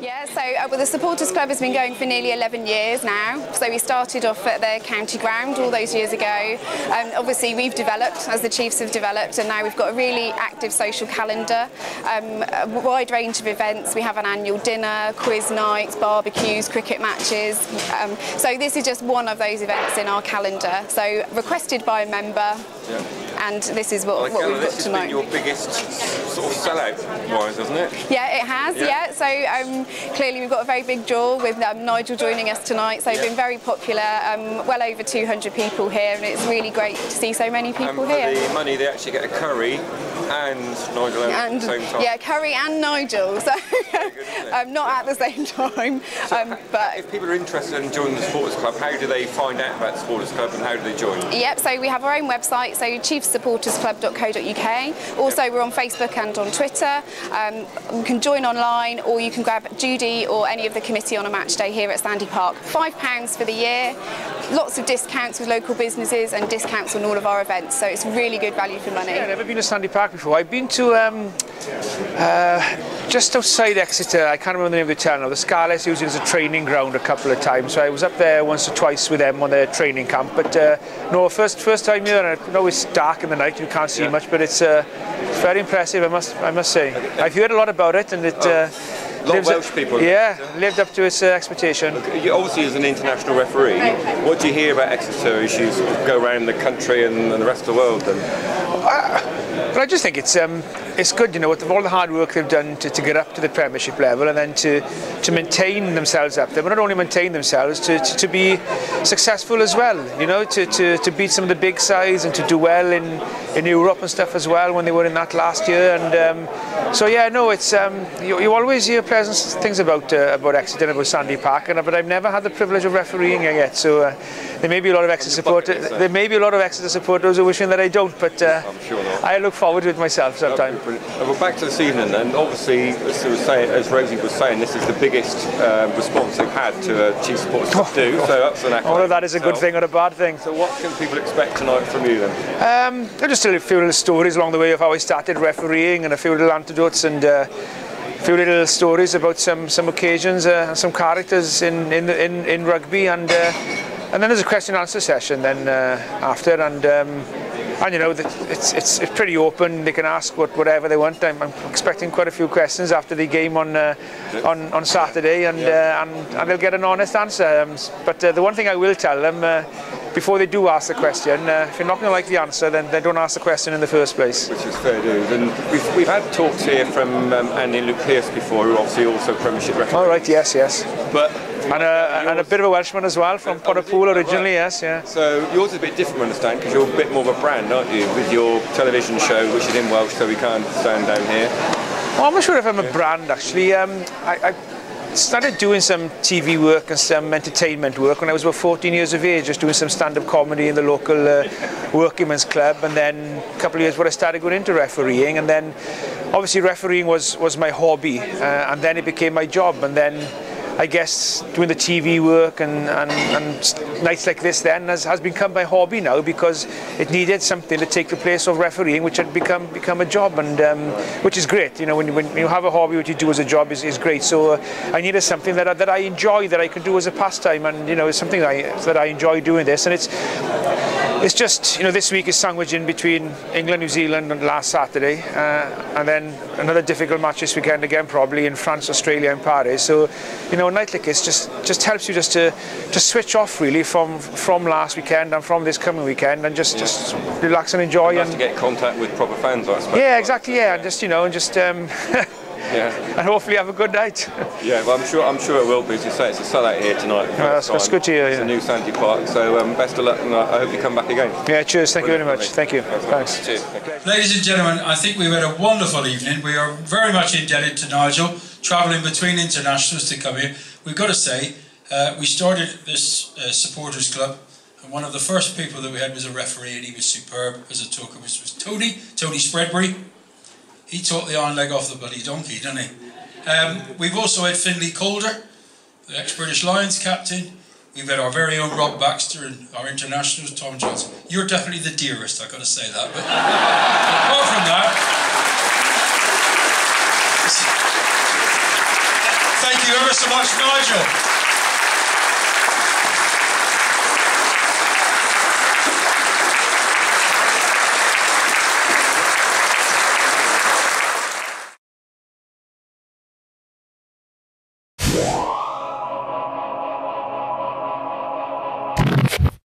Yeah, so well, the Supporters Club has been going for nearly 11 years now. So we started off at the county ground all those years ago. Obviously we've developed, as the Chiefs have developed, and now we've got a really active social calendar, a wide range of events. We have an annual dinner, quiz nights, barbecues, cricket matches. So this is just one of those events in our calendar. So requested by a member. Yeah. And this is what we've got tonight. This has been your biggest sort of sellout-wise, hasn't it? Yeah, it has, yeah. So clearly we've got a very big draw with Nigel joining us tonight, so we've been very popular, well over 200 people here, and it's really great to see so many people here. For the money, they actually get a curry and Nigel Owens at the same time. Yeah, curry and Nigel, so not at the same time. So but if people are interested in joining the Supporters Club, how do they find out about the Supporters Club and how do they join? Yep, so we have our own website, so chiefssupportersclub.co.uk. Also, we're on Facebook and on Twitter. You can join online, or you can grab Judy or any of the committee on a match day here at Sandy Park. £5 for the year. Lots of discounts with local businesses and discounts on all of our events, so it's really good value for money. Yeah, I've never been to Sandy Park before. I've been to just outside Exeter, I can't remember the name of the town now. The Scarlets used it as a training ground a couple of times, so I was up there once or twice with them on their training camp. But no, first time here, and I know it's dark in the night, you can't see much, but it's very impressive, I must say. I've heard a lot about it, and it a lot of Welsh people. Yeah, lived up to its expectation. You obviously, as an international referee, what do you hear about Exeter as you sort of go around the country and the rest of the world? But I just think it's good, you know, with all the hard work they've done to get up to the Premiership level, and then to maintain themselves up there, but not only maintain themselves, to be successful as well, you know, to beat some of the big sides and to do well in Europe and stuff as well when they were in that last year. And so yeah, no, it's you always hear pleasant things about Exeter and about Sandy Park, but I've never had the privilege of refereeing here yet. So there may be a lot of Exeter supporters. There may be a lot of Exeter supporters who are wishing that I don't, but I'm sure not. I look forward to it myself sometime. Well, back to this evening then. Obviously, as Rosie was saying, this is the biggest response they've had to a Chiefs Supporters Club do. So that's an accolade. All of that is a good thing or a bad thing. So what can people expect tonight from you then? Just a few little stories along the way of how I started refereeing, and a few little anecdotes, and a few little stories about some occasions and some characters in rugby, and then there's a question and answer session then after, and you know, it's pretty open. They can ask whatever they want. I'm expecting quite a few questions after the game on Saturday, and they'll get an honest answer. But the one thing I will tell them before they do ask the question, if you're not going to like the answer, then they don't ask the question in the first place. Which is fair dues. And we've had talks here from Andy and Luke Pearce before, who obviously also Premiership referee. All right, yes. But and a bit of a Welshman as well, from Pontypool originally, yes, yeah. So yours is a bit different, I understand, because you're a bit more of a brand, aren't you, with your television show, which is in Welsh, so we can't stand down here. Well, I'm not sure if I'm a brand, actually. I started doing some TV work and some entertainment work when I was about 14 years of age, just doing some stand-up comedy in the local working men's club, and then a couple of years where I started going into refereeing, and then obviously refereeing was my hobby, and then it became my job, and then I guess doing the TV work and nights like this then has become my hobby now, because it needed something to take the place of refereeing, which had become a job, and which is great. You know, when you have a hobby, what you do as a job is great. So I needed something that I enjoy, that I can do as a pastime, and you know, it's something that I enjoy doing this, and it's just, you know, this week is sandwiched in between England, New Zealand and last Saturday, and then another difficult match this weekend again, probably in France, Australia and Paris. So, you know, a night like this just helps you just to switch off really from last weekend and from this coming weekend, and just relax and enjoy. And to get contact with proper fans, I suppose. Yeah, exactly, yeah, and just, you know, and just yeah, and hopefully have a good night. Yeah, well, I'm sure it will be. As you say, it's a sellout here tonight. That's good to hear. It's a new Sandy Park, so best of luck, and I hope you come back again. Yeah, cheers. Thank you very much. Thank you. Thanks. Cheers. Ladies and gentlemen, I think we've had a wonderful evening. We are very much indebted to Nigel, travelling between internationals to come here. We've got to say, we started this supporters club, and one of the first people that we had was a referee, and he was superb as a talker, which was Tony Spreadbury. He taught the iron leg off the bloody donkey, didn't he? We've also had Finlay Calder, the ex-British Lions captain. We've had our very own Rob Baxter and our internationals, Tom Johnson. You're definitely the dearest, I've got to say that. But apart from that, thank you ever so much, Nigel.